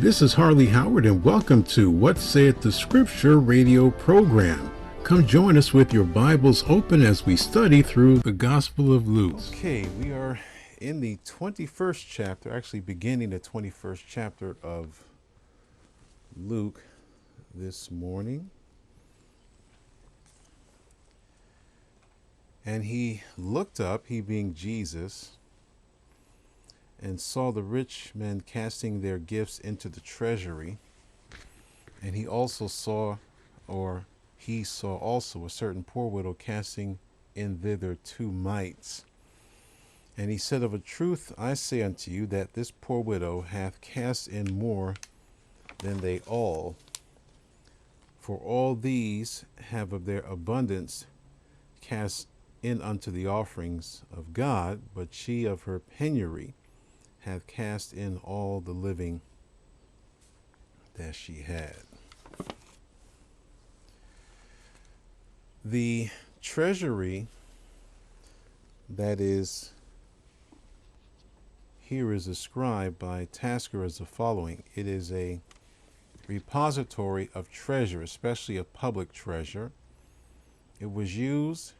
This is Harley Howard, and welcome to What Saith the Scripture radio program. Come join us with your Bibles open as we study through the Gospel of Luke. Okay, we are in the 21st chapter, actually beginning the 21st chapter of Luke this morning. And he looked up, he being Jesus, and saw the rich men casting their gifts into the treasury. And he also saw, a certain poor widow casting in thither 2 mites. And he said, Of a truth I say unto you, that this poor widow hath cast in more than they all. For all these have of their abundance cast in unto the offerings of God, but she of her penury hath cast in all the living that she had. The treasury that is here is described by Tasker as the following. It is a repository of treasure, especially of public treasure. It was used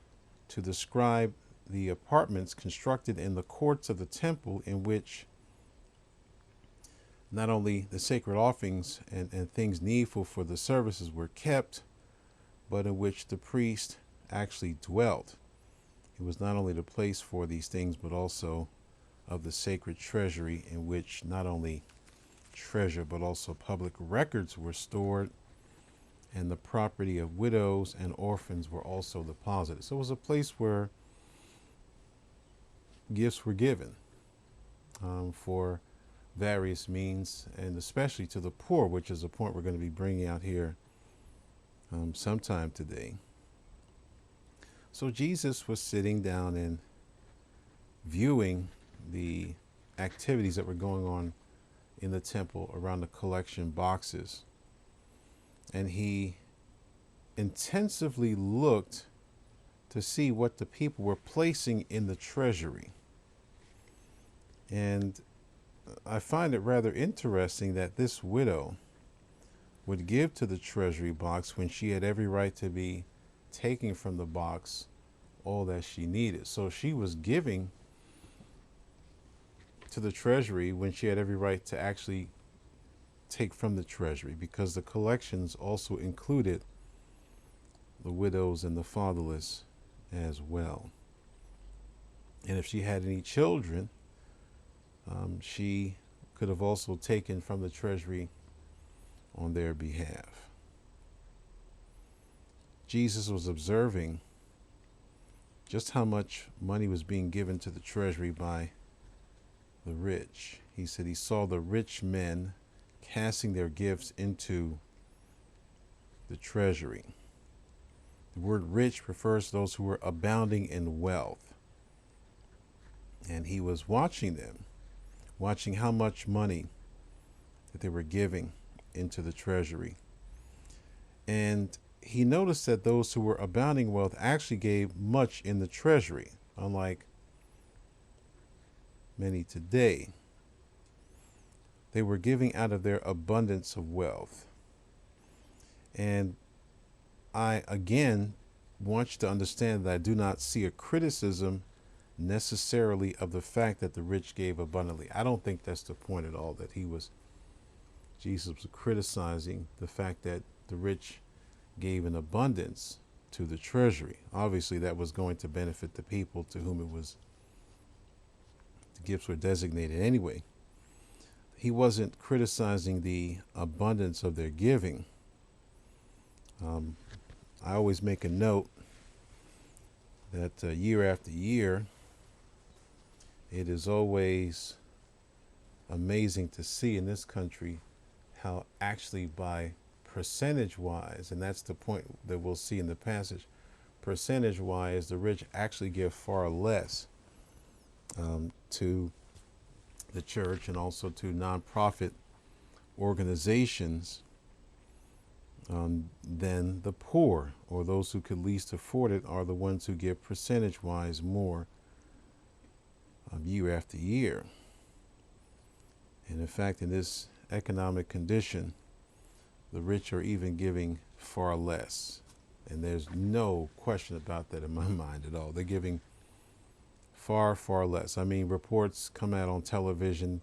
to describe the apartments constructed in the courts of the temple, in which not only the sacred offerings and things needful for the services were kept, but in which the priest actually dwelt. It was not only the place for these things, but also of the sacred treasury, in which not only treasure, but also public records were stored, and the property of widows and orphans were also deposited. So it was a place where gifts were given for various means, and especially to the poor, which is a point we're going to be bringing out here sometime today. So Jesus was sitting down and viewing the activities that were going on in the temple around the collection boxes, and he intensively looked to see what the people were placing in the treasury. And I find it rather interesting that this widow would give to the treasury box when she had every right to be taking from the box all that she needed. So she was giving to the treasury when she had every right to actually take from the treasury, because the collections also included the widows and the fatherless as well. And if she had any children, she could have also taken from the treasury on their behalf. Jesus was observing just how much money was being given to the treasury by the rich. He said he saw the rich men casting their gifts into the treasury. The word rich refers to those who were abounding in wealth. And he was watching them, watching how much money that they were giving into the treasury. And he noticed that those who were abounding wealth actually gave much in the treasury, unlike many today. They were giving out of their abundance of wealth. And I, again, want you to understand that I do not see a criticism necessarily of the fact that the rich gave abundantly. I don't think that's the point at all, that Jesus was criticizing the fact that the rich gave in abundance to the treasury. Obviously, that was going to benefit the people to whom the gifts were designated anyway. He wasn't criticizing the abundance of their giving. I always make a note that year after year, it is always amazing to see in this country how actually by percentage-wise, and that's the point that we'll see in the passage, percentage-wise, the rich actually give far less to the church and also to nonprofit organizations than the poor, or those who could least afford it are the ones who give percentage-wise more year after year. And in fact, in this economic condition, the rich are even giving far less. And there's no question about that in my mind at all. They're giving far, far less. I mean, reports come out on television,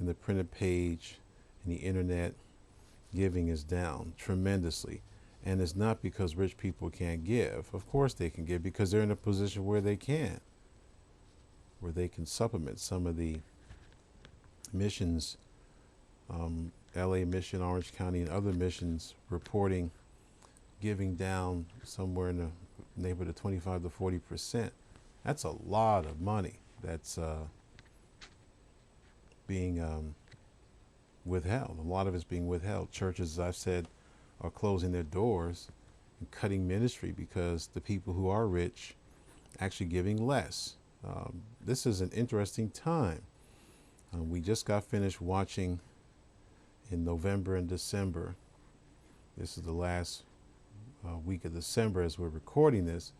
in the printed page, and the internet. Giving is down tremendously. And it's not because rich people can't give. Of course they can give, because they're in a position where they can supplement some of the missions, LA mission, Orange County, and other missions reporting giving down somewhere in the neighborhood of 25 to 40%. That's a lot of money that's being withheld. A lot of it's being withheld. Churches, as I've said, are closing their doors and cutting ministry because the people who are rich actually giving less. This is an interesting time. We just got finished watching in November and December. This is the last week of December as we're recording this.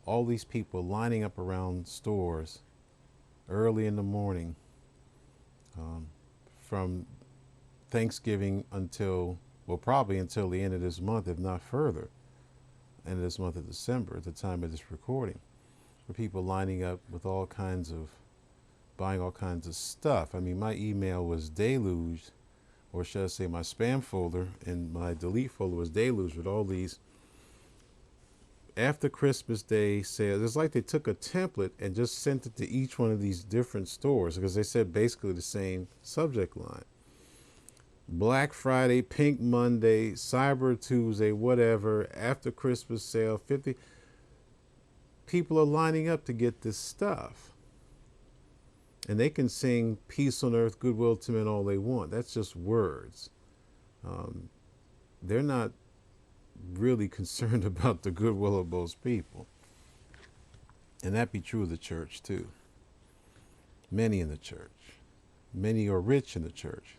All these people lining up around stores early in the morning from Thanksgiving until, well, probably until the end of this month, if not further, end of this month of December at the time of this recording, for people lining up with all kinds of, buying all kinds of stuff. I mean, my email was deluged, or should I say my spam folder and my delete folder was deluged with all these after Christmas Day sales. It's like they took a template and just sent it to each one of these different stores, because they said basically the same subject line. Black Friday, Pink Monday, Cyber Tuesday, whatever, after Christmas sale, 50. People are lining up to get this stuff. And they can sing peace on earth, goodwill to men all they want. That's just words. They're not really concerned about the goodwill of most people. And that be true of the church too. Many in the church. Many are rich in the church.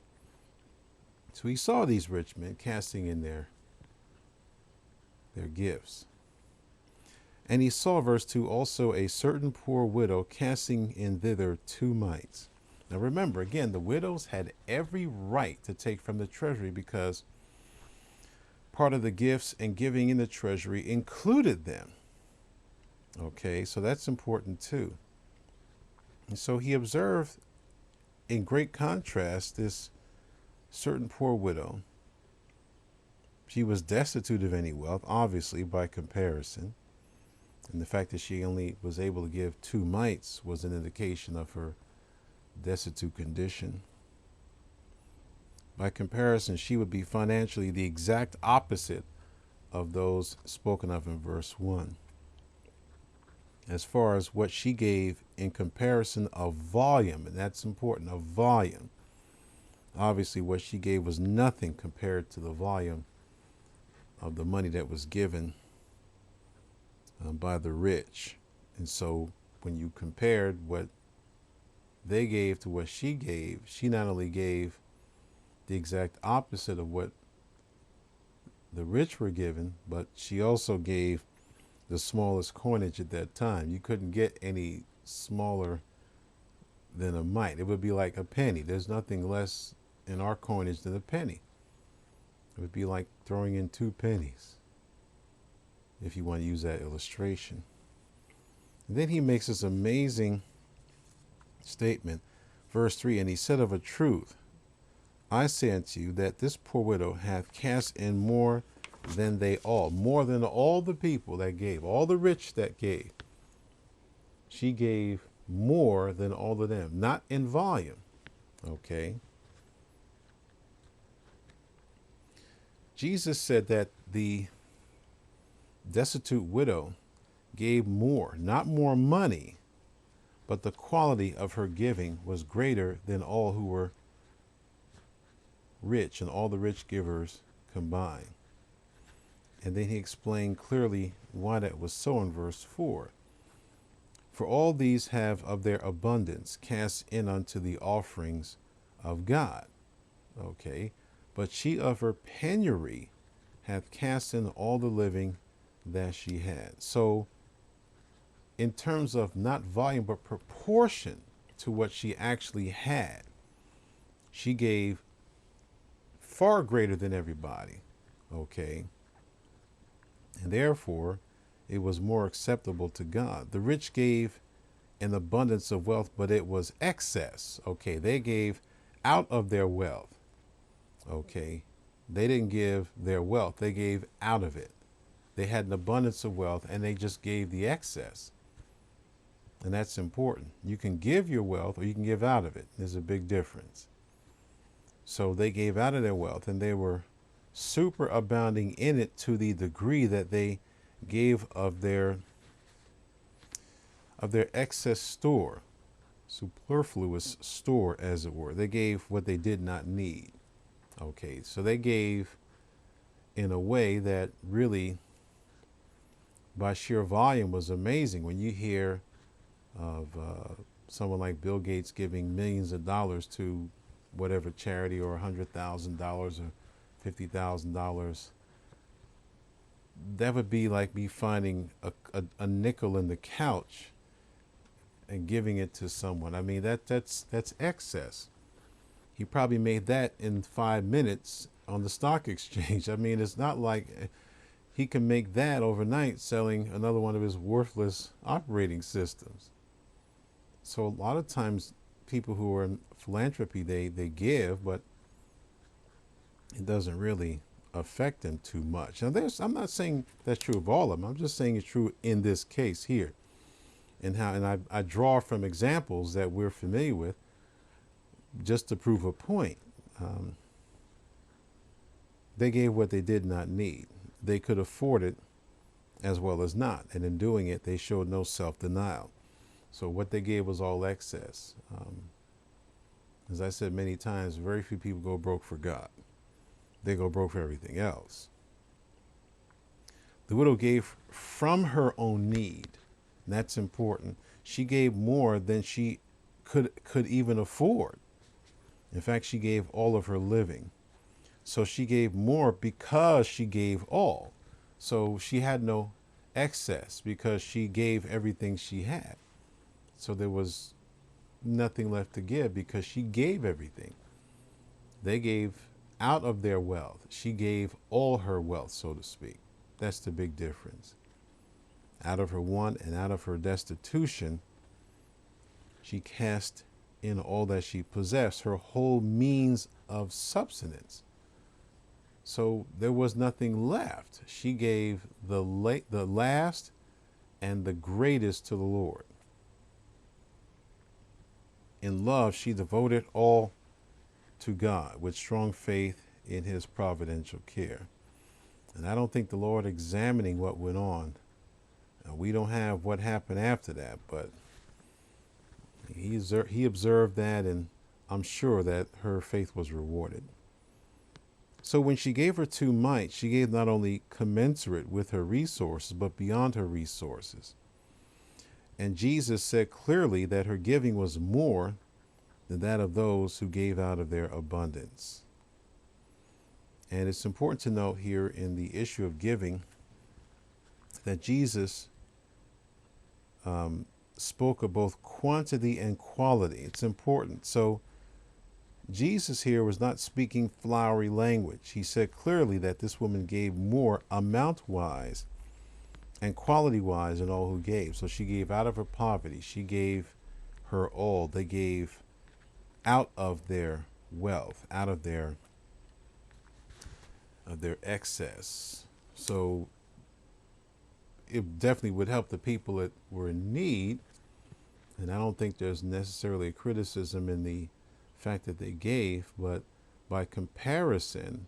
So he saw these rich men casting in their gifts. And he saw, verse 2, also a certain poor widow casting in thither 2 mites. Now remember, again, the widows had every right to take from the treasury, because part of the gifts and giving in the treasury included them. Okay, so that's important too. And so he observed, in great contrast, this certain poor widow. She was destitute of any wealth, obviously, by comparison. And the fact that she only was able to give 2 mites was an indication of her destitute condition. By comparison, she would be financially the exact opposite of those spoken of in verse 1. As far as what she gave in comparison of volume, and that's important, of volume. Obviously, what she gave was nothing compared to the volume of the money that was given by the rich. And so when you compared what they gave to what she gave, she not only gave the exact opposite of what the rich were given, but she also gave the smallest coinage at that time. You couldn't get any smaller than a mite. It would be like a penny. There's nothing less in our coinage than a penny. It would be like throwing in 2 pennies, if you want to use that illustration. And then he makes this amazing statement, verse 3, and he said, of a truth, I say unto you that this poor widow hath cast in more than they all, more than all the people that gave, all the rich that gave. She gave more than all of them, not in volume. Okay. Jesus said that the destitute widow gave more, not more money, but the quality of her giving was greater than all who were rich and all the rich givers combined. And then he explained clearly why that was so in verse 4. For all these have of their abundance cast in unto the offerings of God. Okay. But she of her penury hath cast in all the living that she had. So in terms of not volume, but proportion to what she actually had, she gave far greater than everybody. Okay. And therefore, it was more acceptable to God. The rich gave an abundance of wealth, but it was excess. Okay. They gave out of their wealth. Okay. They didn't give their wealth. They gave out of it. They had an abundance of wealth and they just gave the excess. And that's important. You can give your wealth or you can give out of it. There's a big difference. So they gave out of their wealth and they were super abounding in it to the degree that they gave of their excess store, superfluous store, as it were. They gave what they did not need. Okay, so they gave in a way that really, by sheer volume, was amazing. When you hear of someone like Bill Gates giving millions of dollars to whatever charity, or $100,000 or $50,000, that would be like me finding a nickel in the couch and giving it to someone. I mean, that's excess. He probably made that in 5 minutes on the stock exchange. I mean, it's not like he can make that overnight selling another one of his worthless operating systems. So a lot of times people who are in philanthropy, they give, but it doesn't really affect them too much. Now, I'm not saying that's true of all of them. I'm just saying it's true in this case here. And I draw from examples that we're familiar with just to prove a point. They gave what they did not need. They could afford it as well as not. And in doing it, they showed no self-denial. So what they gave was all excess. As I said many times, very few people go broke for God. They go broke for everything else. The widow gave from her own need. And that's important. She gave more than she could even afford. In fact, she gave all of her living. So she gave more because she gave all. So she had no excess because she gave everything she had. So there was nothing left to give because she gave everything. They gave out of their wealth. She gave all her wealth, so to speak. That's the big difference. Out of her want and out of her destitution, she cast in all that she possessed, her whole means of subsistence. So there was nothing left. She gave the last and the greatest to the Lord. In love, she devoted all to God with strong faith in his providential care. And I don't think the Lord examining what went on. We don't have what happened after that, but he observed that, and I'm sure that her faith was rewarded. So when she gave her 2 mites, she gave not only commensurate with her resources, but beyond her resources. And Jesus said clearly that her giving was more than that of those who gave out of their abundance. And it's important to note here in the issue of giving that Jesus spoke of both quantity and quality. It's important. So Jesus here was not speaking flowery language. He said clearly that this woman gave more amount-wise and quality-wise than all who gave. So she gave out of her poverty. She gave her all. They gave out of their wealth, out of their excess. So it definitely would help the people that were in need. And I don't think there's necessarily a criticism in the fact that they gave, but by comparison,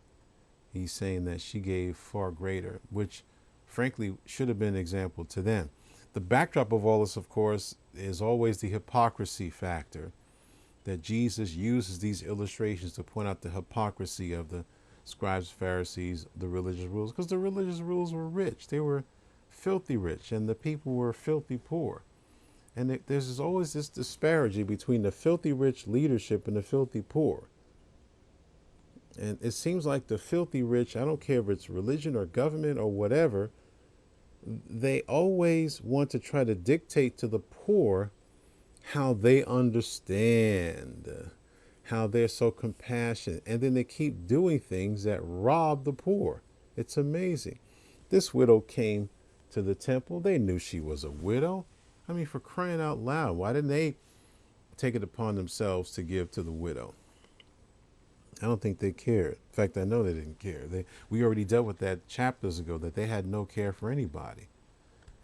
he's saying that she gave far greater, which frankly should have been an example to them. The backdrop of all this, of course, is always the hypocrisy factor, that Jesus uses these illustrations to point out the hypocrisy of the scribes, Pharisees, the religious rulers, because the religious rulers were rich. They were filthy rich, and the people were filthy poor. And there's always this disparity between the filthy rich leadership and the filthy poor. And it seems like the filthy rich, I don't care if it's religion or government or whatever, they always want to try to dictate to the poor how they understand, how they're so compassionate. And then they keep doing things that rob the poor. It's amazing. This widow came to the temple. They knew she was a widow. I mean, for crying out loud, why didn't they take it upon themselves to give to the widow? I don't think they cared. In fact, I know they didn't care. We already dealt with that chapters ago, that they had no care for anybody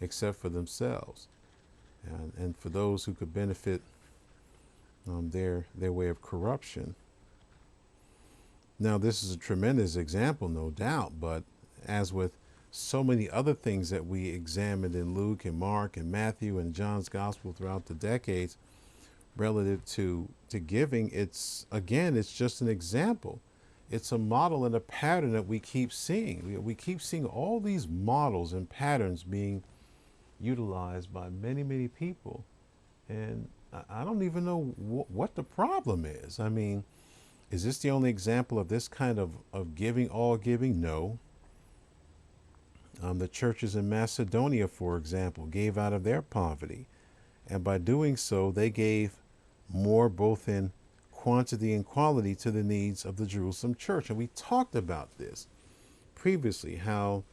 except for themselves. And for those who could benefit their way of corruption. Now, this is a tremendous example, no doubt, but as with so many other things that we examined in Luke and Mark and Matthew and John's gospel throughout the decades relative to giving, it's just an example. It's a model and a pattern that we keep seeing. We keep seeing all these models and patterns being utilized by many, many people. And I don't even know what the problem is. I mean, is this the only example of this kind of giving, all giving? No. The churches in Macedonia, for example, gave out of their poverty. And by doing so, they gave more both in quantity and quality to the needs of the Jerusalem church. And we talked about this previously, how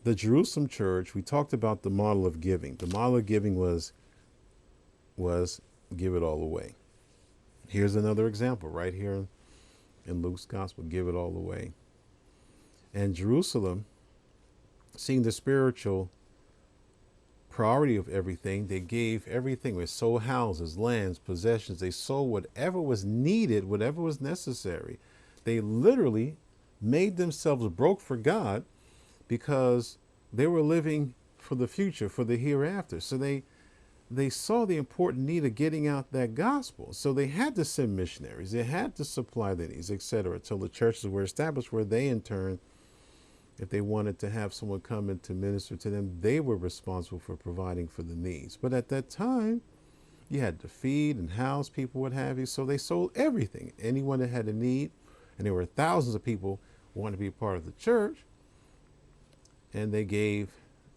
the Jerusalem church, we talked about the model of giving. The model of giving was give it all away. Here's another example right here in Luke's gospel, give it all away. And Jerusalem, seeing the spiritual priority of everything, they gave everything. They sold houses, lands, possessions. They sold whatever was needed, whatever was necessary. They literally made themselves broke for God because they were living for the future, for the hereafter. So they saw the important need of getting out that gospel. So they had to send missionaries. They had to supply the needs, etc., until the churches were established, where they, in turn, if they wanted to have someone come in to minister to them, they were responsible for providing for the needs. But at that time, you had to feed and house people, what have you. So they sold everything. Anyone that had a need, and there were thousands of people wanting to be a part of the church, and they gave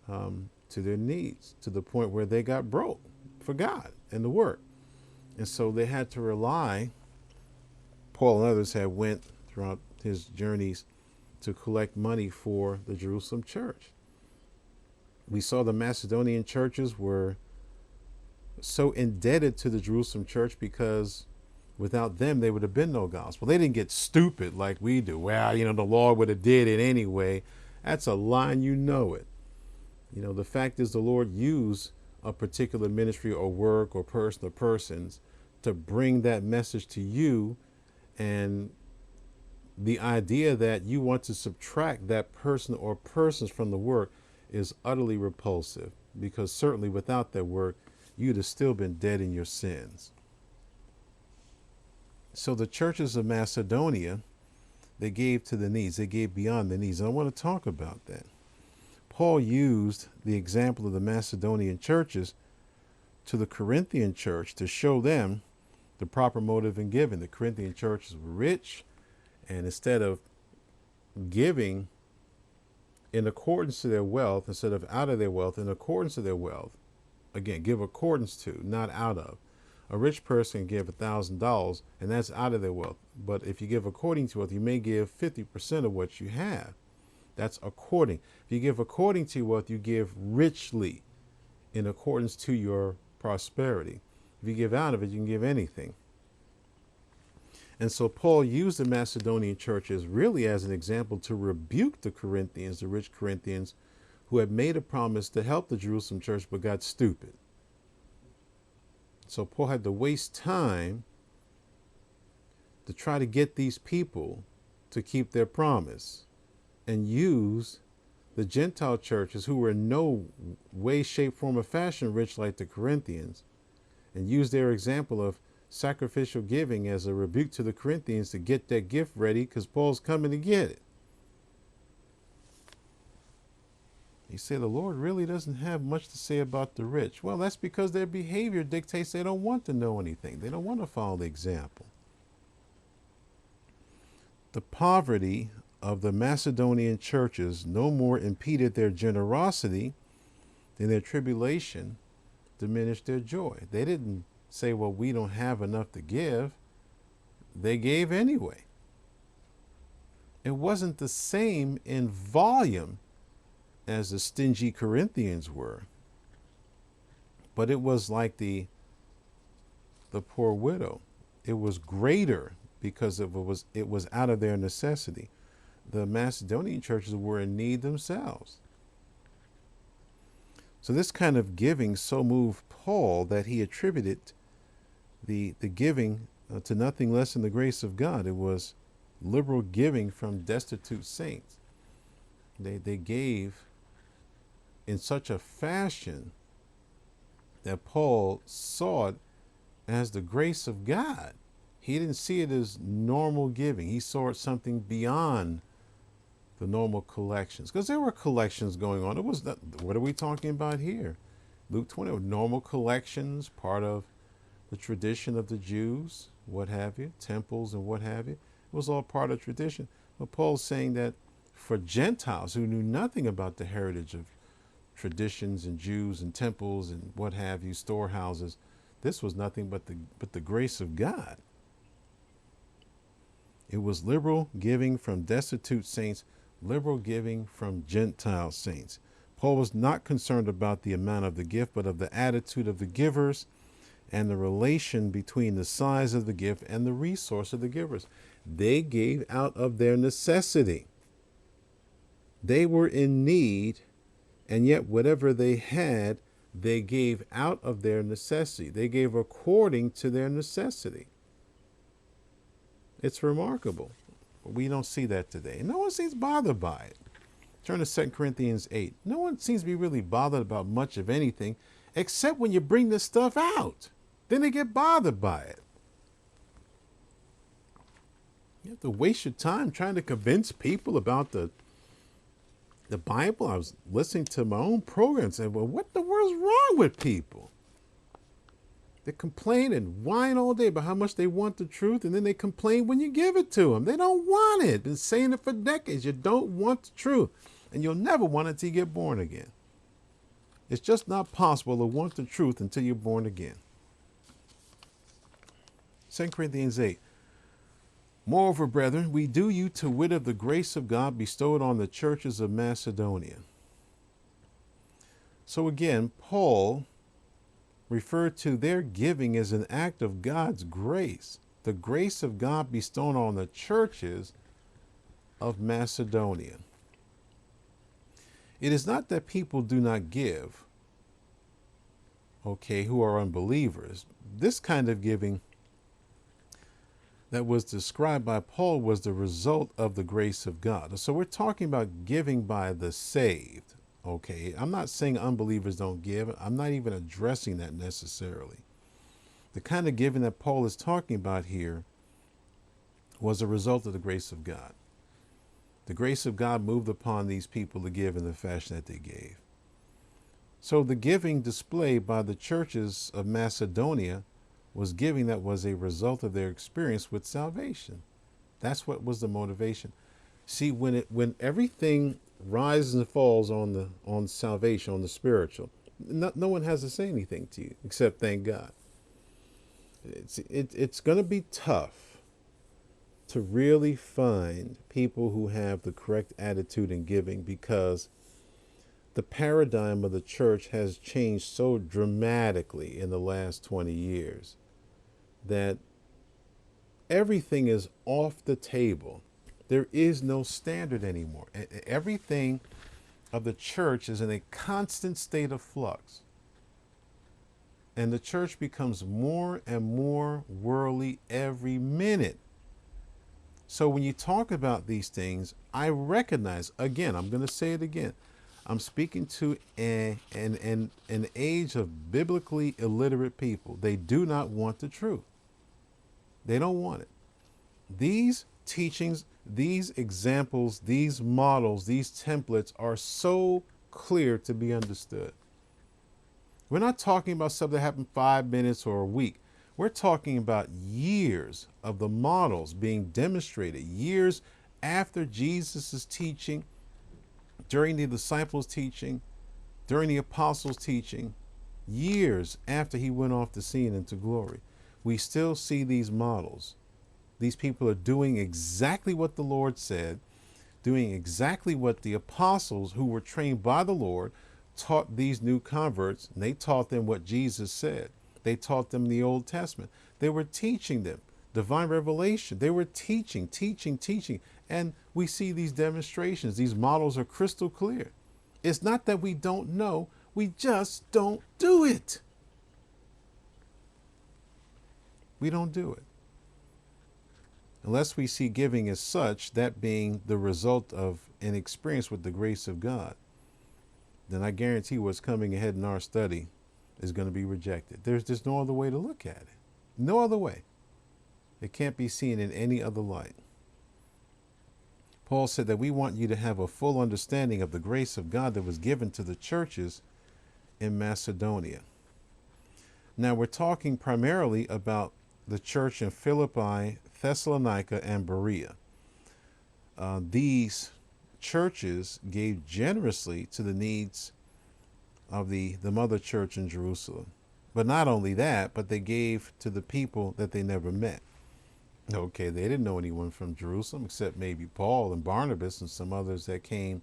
to their needs, to the point where they got broke for God and the work. And so they had to rely, Paul and others had went throughout his journeys to collect money for the Jerusalem church. We saw the Macedonian churches were so indebted to the Jerusalem church because without them, there would have been no gospel. They didn't get stupid like we do. Well, the Lord would have did it anyway. That's a lie, you know it. The fact is, the Lord used a particular ministry or work or person or persons to bring that message to you. And the idea that you want to subtract that person or persons from the work is utterly repulsive, because certainly without that work, you'd have still been dead in your sins. So the churches of Macedonia, they gave to the needs. They gave beyond the needs. And I want to talk about that. Paul used the example of the Macedonian churches to the Corinthian church to show them the proper motive in giving. The Corinthian churches were rich, and instead of giving in accordance to their wealth, instead of out of their wealth, in accordance to their wealth, again, give accordance to, not out of. A rich person can give $1,000, and that's out of their wealth. But if you give according to wealth, you may give 50% of what you have. That's according. If you give according to wealth, you give richly in accordance to your prosperity. If you give out of it, you can give anything. And so Paul used the Macedonian churches really as an example to rebuke the Corinthians, the rich Corinthians, who had made a promise to help the Jerusalem church but got stupid. So Paul had to waste time to try to get these people to keep their promise, and use the Gentile churches, who were in no way, shape, form, or fashion rich like the Corinthians, and use their example of sacrificial giving as a rebuke to the Corinthians to get that gift ready, because Paul's coming to get it. You say the Lord really doesn't have much to say about the rich. Well, that's because their behavior dictates they don't want to know anything. They don't want to follow the example. The poverty of the Macedonian churches no more impeded their generosity than their tribulation diminished their joy. They didn't say, well, we don't have enough to give. they gave anyway. It wasn't the same in volume as the stingy Corinthians were, but it was like the poor widow. It was greater because it was out of their necessity. The Macedonian churches were in need themselves. So this kind of giving so moved Paul that he attributed the giving to nothing less than the grace of God. It was liberal giving from destitute saints. They gave in such a fashion that Paul saw it as the grace of God. He didn't see it as normal giving. He saw it something beyond the normal collections, because there were collections going on. It was not, what are we talking about here? Luke 20, normal collections, part of the tradition of the Jews, what have you, temples and what have you. It was all part of tradition. But Paul's saying that for Gentiles who knew nothing about the heritage of traditions and Jews and temples and what have you, storehouses, this was nothing but the grace of God. It was liberal giving from destitute saints, liberal giving from Gentile saints. Paul was not concerned about the amount of the gift, but of the attitude of the givers and the relation between the size of the gift and the resource of the givers. They gave out of their necessity. They were in need, and yet whatever they had, they gave out of their necessity. They gave according to their necessity. It's remarkable. We don't see that today. No one seems bothered by it. Turn to 2 Corinthians 8. No one seems to be really bothered about much of anything, except when you bring this stuff out. Then they get bothered by it. You have to waste your time trying to convince people about the Bible. I was listening to my own program and said, well, what the world's wrong with people? They complain and whine all day about how much they want the truth, and then they complain when you give it to them. They don't want it. Been saying it for decades. You don't want the truth, and you'll never want it until you get born again. It's just not possible to want the truth until you're born again. 2 Corinthians 8. Moreover, brethren, we do you to wit of the grace of God bestowed on the churches of Macedonia. So again, Paul referred to their giving as an act of God's grace, the grace of God bestowed on the churches of Macedonia. It is not that people do not give, who are unbelievers. This kind of giving that was described by Paul was the result of the grace of God. So we're talking about giving by the saved. I'm not saying unbelievers don't give. I'm not even addressing that necessarily. The kind of giving that Paul is talking about here was a result of the grace of God. The grace of God moved upon these people to give in the fashion that they gave. So the giving displayed by the churches of Macedonia was giving that was a result of their experience with salvation. That's what was the motivation. See, when everything rises and falls on salvation, on the spiritual, no one has to say anything to you except thank God. It's going to be tough to really find people who have the correct attitude in giving, because the paradigm of the church has changed so dramatically in the last 20 years that everything is off the table. There is no standard anymore. Everything of the church is in a constant state of flux. And the church becomes more and more worldly every minute. So when you talk about these things, I recognize, again, I'm going to say it again, I'm speaking to an age of biblically illiterate people. They do not want the truth. They don't want it. These teachings, these examples, these models, these templates are so clear to be understood. We're not talking about stuff that happened 5 minutes or a week. We're talking about years of the models being demonstrated, years after Jesus' teaching, during the disciples' teaching, during the apostles' teaching, years after he went off the scene into glory. We still see these models These people are doing exactly what the Lord said, doing exactly what the apostles who were trained by the Lord taught these new converts. And they taught them what Jesus said. They taught them the Old Testament. They were teaching them divine revelation. They were teaching. And we see these demonstrations. These models are crystal clear. It's not that we don't know. We just don't do it. We don't do it. Unless we see giving as such, that being the result of an experience with the grace of God, then I guarantee what's coming ahead in our study is going to be rejected. There's just no other way to look at it. No other way. It can't be seen in any other light. Paul said that we want you to have a full understanding of the grace of God that was given to the churches in Macedonia. Now we're talking primarily about the church in Philippi, Thessalonica, and Berea. These churches gave generously to the needs of the mother church in Jerusalem. But not only that, but they gave to the people that they never met. Okay, they didn't know anyone from Jerusalem except maybe Paul and Barnabas and some others that came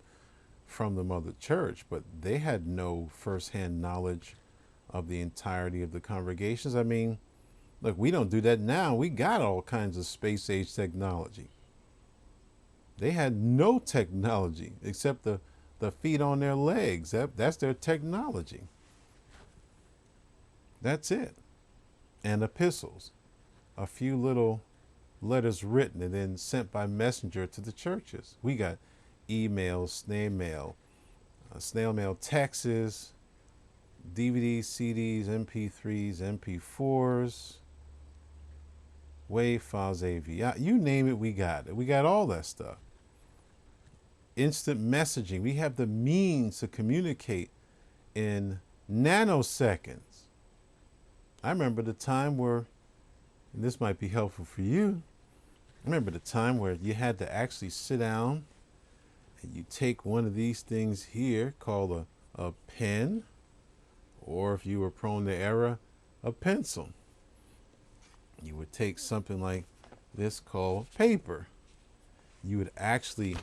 from the mother church, but they had no firsthand knowledge of the entirety of the congregations. I mean, look, we don't do that now. We got all kinds of space age technology. They had no technology except the feet on their legs. That's their technology. That's it. And epistles, a few little letters written and then sent by messenger to the churches. We got emails, snail mail texts, DVDs, CDs, MP3s, MP4s, WAV files, AV. You name it, we got it. We got all that stuff. Instant messaging. We have the means to communicate in nanoseconds. I remember the time where, and this might be helpful for you, I remember the time where you had to actually sit down and you take one of these things here called a pen, or if you were prone to error, a pencil. You would take something like this called paper. You would actually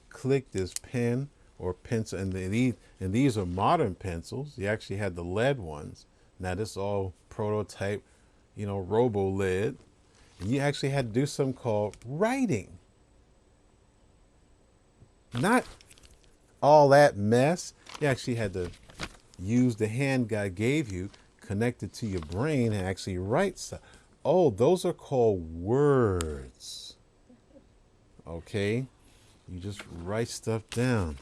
click this pen or pencil, and these are modern pencils. You actually had the lead ones. Now this is all prototype, robo lead. And you actually had to do something called writing. Not all that mess. You actually had to use the hand God gave you, connect it to your brain, and actually write stuff. Oh, those are called words. Okay? You just write stuff down.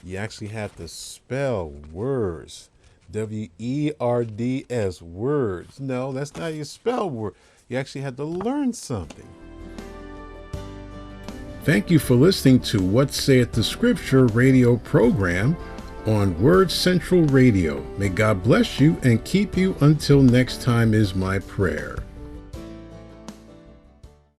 You actually have to spell words. W-E-R-D-S, words. No, that's not how you spell word. You actually had to learn something. Thank you for listening to What Saith the Scripture radio program on Word Central Radio. May God bless you and keep you until next time is my prayer.